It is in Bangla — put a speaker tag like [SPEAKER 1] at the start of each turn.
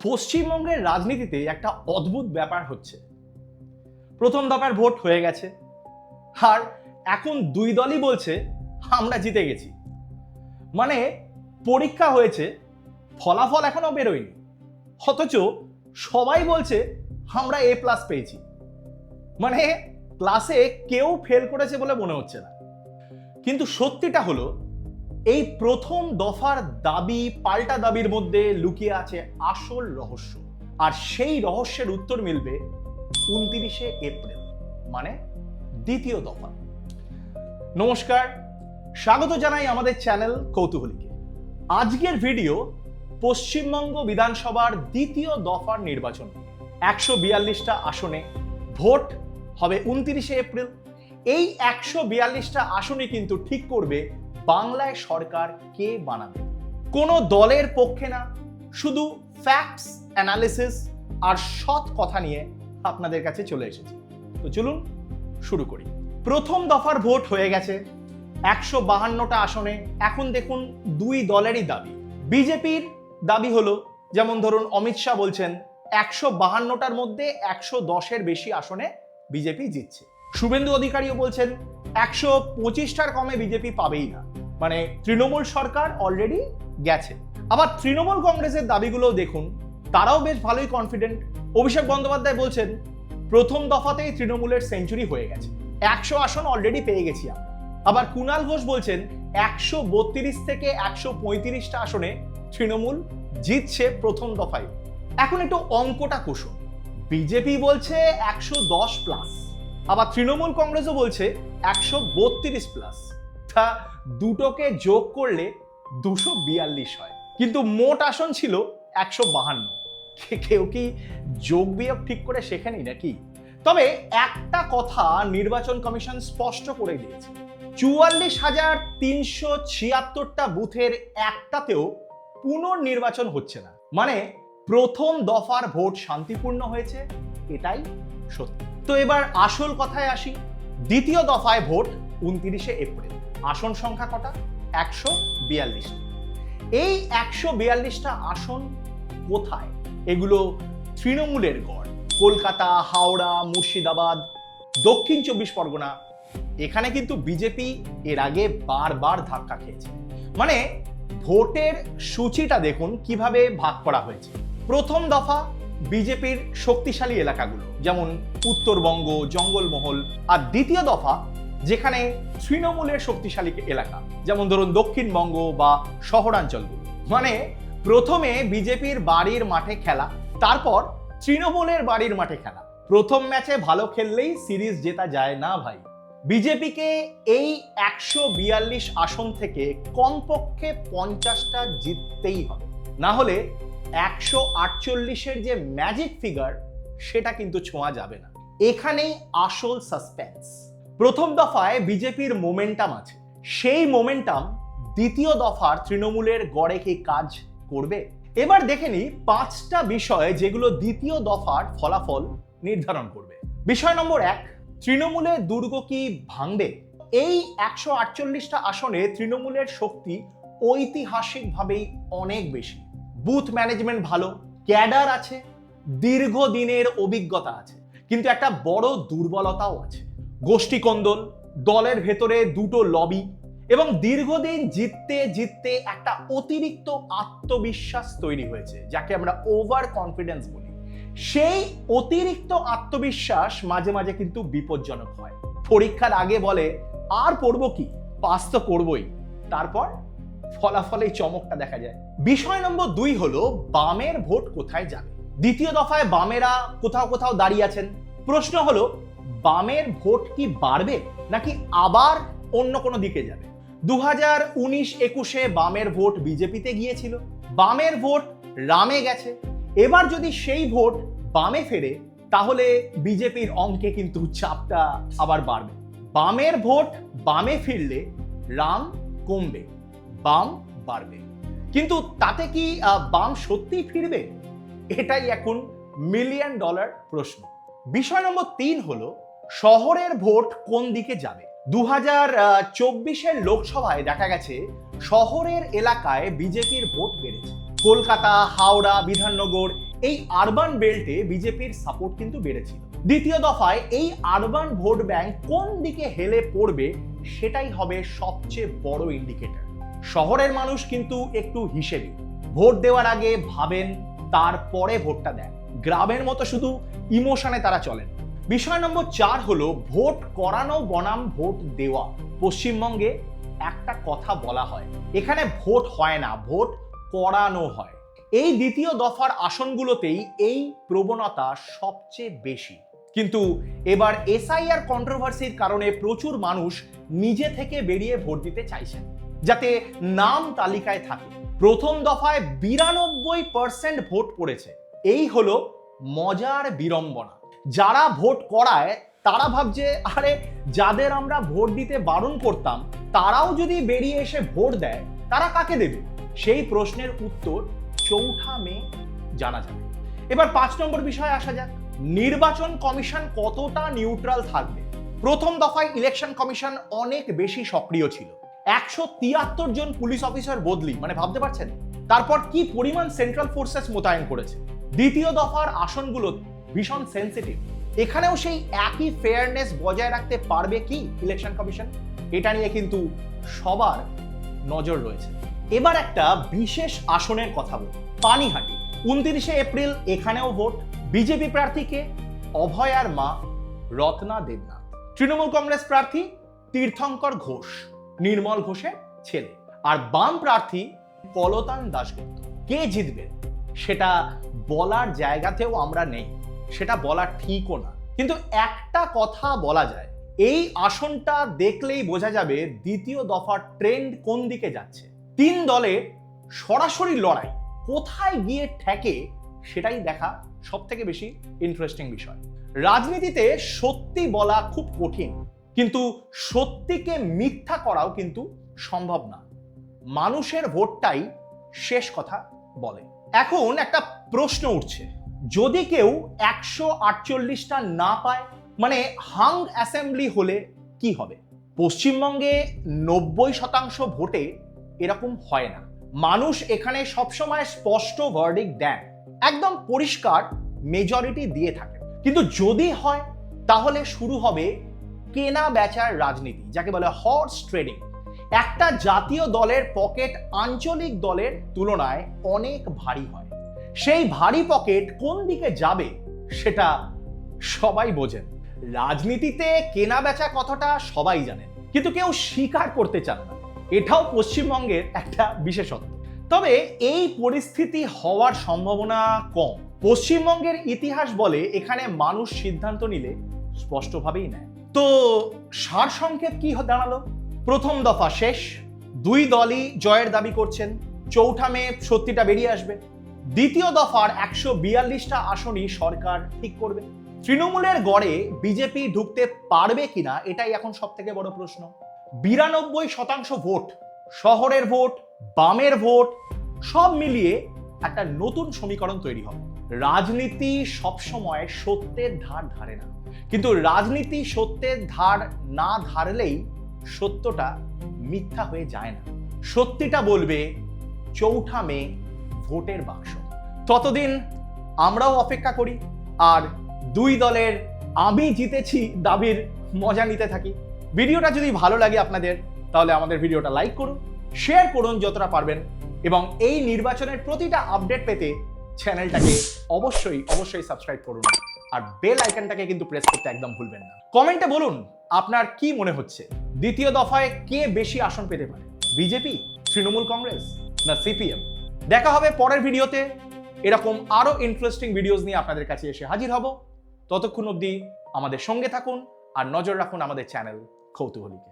[SPEAKER 1] পশ্চিমবঙ্গের রাজনীতিতে একটা অদ্ভুত ব্যাপার হচ্ছে। প্রথম দফার ভোট হয়ে গেছে, আর এখন দুই দলই বলছে আমরা জিতে গেছি। মানে পরীক্ষা হয়েছে, ফলাফল এখনো বেরোয়নি, অথচ সবাই বলছে আমরা A+ পেয়েছি। মানে ক্লাসে কেউ ফেল করেছে বলে মনে হচ্ছে না। কিন্তু সত্যিটা হলো, এই প্রথম দফার দাবি পাল্টা দাবির মধ্যে লুকিয়ে আছে আসল রহস্য। আর সেই রহস্যের উত্তর মিলবে 29শে এপ্রিল, মানে দ্বিতীয় দফা। নমস্কার, স্বাগত জানাই আমাদের চ্যানেল কৌতূহলীকে। আজকের ভিডিও পশ্চিমবঙ্গ বিধানসভার দ্বিতীয় দফার নির্বাচন। 142টা আসনে ভোট হবে 29শে এপ্রিল। এই 142টা আসনে কিন্তু ঠিক করবে বাংলায় সরকার কে বানাবে। কোনো দলের পক্ষে না, শুধু ফ্যাক্টস, অ্যানালিসিস আর সৎ কথা নিয়ে আপনাদের কাছে চলে এসেছি। তো চলুন শুরু করি। প্রথম দফার ভোট হয়ে গেছে 152টা আসনে। এখন দেখুন দুই দলেরই দাবি। বিজেপির দাবি হলো, যেমন ধরুন অমিত শাহ বলছেন 152টার মধ্যে 110-এর বেশি আসনে বিজেপি জিতছে। শুভেন্দু অধিকারীও বলছেন 125টার কমে বিজেপি পাবেই না, মানে তৃণমূল সরকার অলরেডি গেছে। আবার তৃণমূল কংগ্রেসের দাবিগুলো দেখুন, তারাও বেশ ভালোই কনফিডেন্ট। অভিষেক বন্দ্যোপাধ্যায় বলছেন প্রথম দফাতেই তৃণমূলের সেঞ্চুরি হয়ে গেছে, 100 আসন অলরেডি পেয়ে গেছি আমরা। আবার কুণাল ঘোষ বলছেন 132 থেকে 135টা আসনে তৃণমূল জিতছে প্রথম দফায়। এখন একটু অঙ্কটা কষুন। বিজেপি বলছে 110+, আবার তৃণমূল কংগ্রেসও বলছে 132+। তা দুটোকে যোগ করলে 242 হয়, কিন্তু মোট আসন ছিল 152। কেউ কি যোগ বিয়োগ ঠিক করে শেখেনি নাকি? তবে একটা কথা নির্বাচন কমিশন স্পষ্ট করে দিয়েছে, 44,376টা বুথের একটাতেও পুনর্নির্বাচন হচ্ছে না। মানে প্রথম দফার ভোট শান্তিপূর্ণ হয়েছে, এটাই সত্যি। তো এবার আসল কথায় আসি। দ্বিতীয় দফায় ভোট 29শে এপ্রিল। আসন সংখ্যা কটা? 142। এই 142টা আসন কোথায়? এগুলো তৃণমূলের গড়। কলকাতা, হাওড়া, মুর্শিদাবাদ, দক্ষিণ 24 পরগনা। এখানে কিন্তু বিজেপি এর আগে বারবার ধাক্কা খেয়েছে। মানে ভোটের সূচিটা দেখুন কিভাবে ভাগ করা হয়েছে। প্রথম দফা বিজেপির শক্তিশালী এলাকাগুলো, যেমন উত্তরবঙ্গ, জঙ্গলমহল। আর দ্বিতীয় দফা যেখানে তৃণমূলের শক্তিশালী এলাকা, যেমন ধরুন দক্ষিণবঙ্গ বা শহরাঞ্চলগুলো। মানে প্রথমে বিজেপির বাড়ির মাঠে খেলা, তারপর তৃণমূলের বাড়ির মাঠে খেলা। প্রথম ম্যাচে ভালো খেললেই সিরিজ জেতা যায় না ভাই। বিজেপিকে এই 142 আসন থেকে কমপক্ষে 50টা জিততেই হবে, না হলে 148-এর যে ম্যাজিক ফিগার সেটা কিন্তু ছোঁয়া যাবে না। এখানেই আসল সাসপেন্স। প্রথম দফায় বিজেপির মোমেন্টাম আছে, সেই মোমেন্টাম দ্বিতীয় দফার তৃণমূলের গড়ে কি কাজ করবে? এবার দেখে নিই 5টা বিষয় যেগুলো দ্বিতীয় দফার ফলাফল নির্ধারণ করবে। বিষয় নম্বর 1, তৃণমূলের দুর্গ কি ভাঙবে? এই 148টা আসনে তৃণমূলের শক্তি ঐতিহাসিকভাবেই অনেক বেশি। বুথ ম্যানেজমেন্ট ভালো, ক্যাডার আছে, দীর্ঘদিনের অভিজ্ঞতা আছে। কিন্তু একটা বড় দুর্বলতাও আছে, গোষ্ঠীকন্দল, দলের ভেতরে দুটো লবি, এবং দীর্ঘদিন জিততে জিততে একটা অতিরিক্ত আত্মবিশ্বাস তৈরি হয়েছে, যাকে আমরা ওভার কনফিডেন্স বলি। সেই অতিরিক্ত আত্মবিশ্বাস মাঝে মাঝে কিন্তু বিপজ্জনক হয়। পরীক্ষার আগে বলে আর পড়বো কি, পাস তো করবই, তারপর ফলাফলে চমকটা দেখা যায়। বিষয় নম্বর 2 হলো বামের ভোট কোথায় যাবে। দ্বিতীয় দফায় বামেরা কোথাও কোথাও দাঁড়িয়ে আছেন। প্রশ্ন হলো বামের ভোট কি বাড়বে নাকি আবার অন্য কোনো দিকে যাবে? 2019-21-এ বামের ভোট বিজেপিতে গিয়েছিল, বামের ভোট রামে গেছে। এবার যদি সেই ভোট বামে ফেরে, তাহলে বিজেপির অঙ্কে কিন্তু চাপটা আবার বাড়বে। বামের ভোট বামে ফিরলে রাম কমবে, বাম বাড়বে। কিন্তু তাতে কি বাম সত্যিই ফিরবে? এটাই এখন $1,000,000 প্রশ্ন। বিষয় নম্বর 3 হলো শহরের ভোট কোন দিকে যাবে। 2024-এর লোকসভায় দেখা গেছে শহরের এলাকায় বিজেপির ভোট বেড়েছে। কলকাতা, হাওড়া, বিধাননগর এই আরবান বেল্টে বিজেপির সাপোর্ট কিন্তু বেড়েছিল। দ্বিতীয় দফায় এই আরবান ভোট ব্যাংক কোন দিকে হেলে পড়বে সেটাই হবে সবচেয়ে বড় ইন্ডিকেটর। শহরের মানুষ কিন্তু একটু হিসেবি, ভোট দেওয়ার আগে ভাবেন, তারপরে ভোটটা দেন। গ্রামের মতো শুধু ইমোশনে তারা চলেন। বিষয় নম্বর 4 হলো ভোট করানো বনাম ভোট দেওয়া। পশ্চিমবঙ্গে একটা কথা বলা হয়, এখানে ভোট হয় না, ভোট করানো হয়। এই দ্বিতীয় দফার আসনগুলোতেই এই প্রবণতা সবচেয়ে বেশি। কিন্তু এবার এসআইআর কন্ট্রোভার্সির কারণে প্রচুর মানুষ নিজে থেকে বেরিয়ে ভোট দিতে চাইছেন, যাতে নাম তালিকায় থাকে। প্রথম দফায় 92% ভোট পড়েছে। এই হলো মজার বিড়ম্বনা। যারা ভোট করায় তারা ভাবছে, আরে যাদের আমরা ভোট দিতে বারণ করতাম তারাও যদি বেরিয়ে এসে ভোট দেয়, তারা কাকে দেবে? সেই প্রশ্নের উত্তর 4 মে জানা যাবে। এবার 5 নম্বর বিষয়ে আসা যাক। নির্বাচন কমিশন কতটা নিউট্রাল থাকবে? প্রথম দফায় ইলেকশন কমিশন অনেক বেশি সক্রিয় ছিল। 173 জন পুলিশ অফিসার বদলি, মানে ভাবতে পারছেন? তারপর কি পরিমাণ সেন্ট্রাল ফোর্সেস মোতায়েন করেছে। দ্বিতীয় দফার আসনগুলো ভীষণ সেন্সিটিভ। এখানেও সেই একই ফেয়ারনেস বজায় রাখতে পারবে কি ইলেকশন কমিশন? এটা নিয়ে কিন্তু সবার নজর রয়েছে। এবার একটা বিশেষ আসনের কথা বলি, পানিহাটি। 29 এপ্রিল এখানেও ভোট। বিজেপি প্রার্থীকে অভয়ার মা রত্না দেবনাথ, তৃণমূল কংগ্রেস প্রার্থী তীর্থঙ্কর ঘোষ, নির্মল ঘোষের ছেলে, আর বাম প্রার্থী কলতান দাশগুপ্ত। কে জিতবে সেটা বলার জায়গাতেও আমরা নেই, সেটা বলা ঠিকও না। কিন্তু একটা কথা বলা যায়, এই আসনটা দেখলেই বোঝা যাবে দ্বিতীয় দফার ট্রেন্ড কোন দিকে যাচ্ছে। 3 দলের সরাসরি লড়াই কোথায় গিয়ে ঠেকে সেটাই দেখা সব থেকে বেশি ইন্টারেস্টিং বিষয়। রাজনীতিতে সত্যি বলা খুব কঠিন, কিন্তু সত্যিকে মিথ্যা করাও কিন্তু সম্ভব না। মানুষের ভোটটাই শেষ কথা বলে। এখন একটা প্রশ্ন উঠছে, যদি কেউ 148টা না পায়, মানে হাং অ্যাসেম্বলি হলে কি হবে? পশ্চিমবঙ্গে 90% ভোটে এরকম হয় না। মানুষ এখানে সবসময় স্পষ্ট ভার্ডিক্ট দেন, একদম পরিষ্কার মেজরিটি দিয়ে থাকে। কিন্তু যদি হয় তাহলে শুরু হবে কেনা বেচার রাজনীতি, যাকে বলে হর্স ট্রেডিং। একটা জাতীয় দলের পকেট আঞ্চলিক দলের তুলনায় অনেক ভারী হয়। সেই ভারী পকেট কোন দিকে যাবে সেটা সবাই বোঝেন। রাজনীতিতে কেনা বেচা কথাটা সবাই জানেন, কিন্তু কেউ স্বীকার করতে চান না। এটাও পশ্চিমবঙ্গের একটা বিশেষত্ব। তবে এই পরিস্থিতি হওয়ার সম্ভাবনা কম। পশ্চিমবঙ্গের ইতিহাস বলে এখানে মানুষ সিদ্ধান্ত নিলে স্পষ্টভাবেই নেয়। তো সারসংক্ষেপ কি দাঁড়ালো? প্রথম দফা শেষ, 2 দলই জয়ের দাবি করছেন। 4 মে সত্যিটা বেরিয়ে আসবে। দ্বিতীয় দফার 142টা আসনই সরকার ঠিক করবে। তৃণমূলের গড়ে বিজেপি ঢুকতে পারবে কিনা এটাই এখন সব থেকে বড় প্রশ্ন। 92% ভোট, শহরের ভোট, বামের ভোট, সব মিলিয়ে একটা নতুন সমীকরণ তৈরি হবে। রাজনীতি সবসময় সত্যের ধার ধারে না, কিন্তু রাজনীতি সত্যের ধার না ধারলেই সত্যটা মিথ্যা হয়ে যায় না। সত্যিটা বলবে 4 মে ভোটের বাক্স। ততদিন আমরাও অপেক্ষা করি আর 2 দলের আমি জিতেছি দাবির মজা নিতে থাকি। ভিডিওটা যদি ভালো লাগে আপনাদের, তাহলে আমাদের ভিডিওটা লাইক করুন, শেয়ার করুন যতটা পারবেন, এবং এই নির্বাচনের প্রতিটা আপডেট পেতে চ্যানেলটাকে অবশ্যই সাবস্ক্রাইব করুন, আর বেল আইকনটাকে কিন্তু প্রেস করতে একদম ভুলবেন না। কমেন্টে বলুন আপনার কি মনে হচ্ছে, দ্বিতীয় দফায় কে বেশি আসন পেতে পারে, বিজেপি, তৃণমূল কংগ্রেস না সিপিএম? দেখা হবে পরের ভিডিওতে। এরকম আরো ইন্টারেস্টিং ভিডিওস নিয়ে আপনাদের কাছে এসে হাজির হব। ততক্ষণ অবধি আমাদের সঙ্গে থাকুন আর নজর রাখুন আমাদের চ্যানেল কৌতূহলীকে।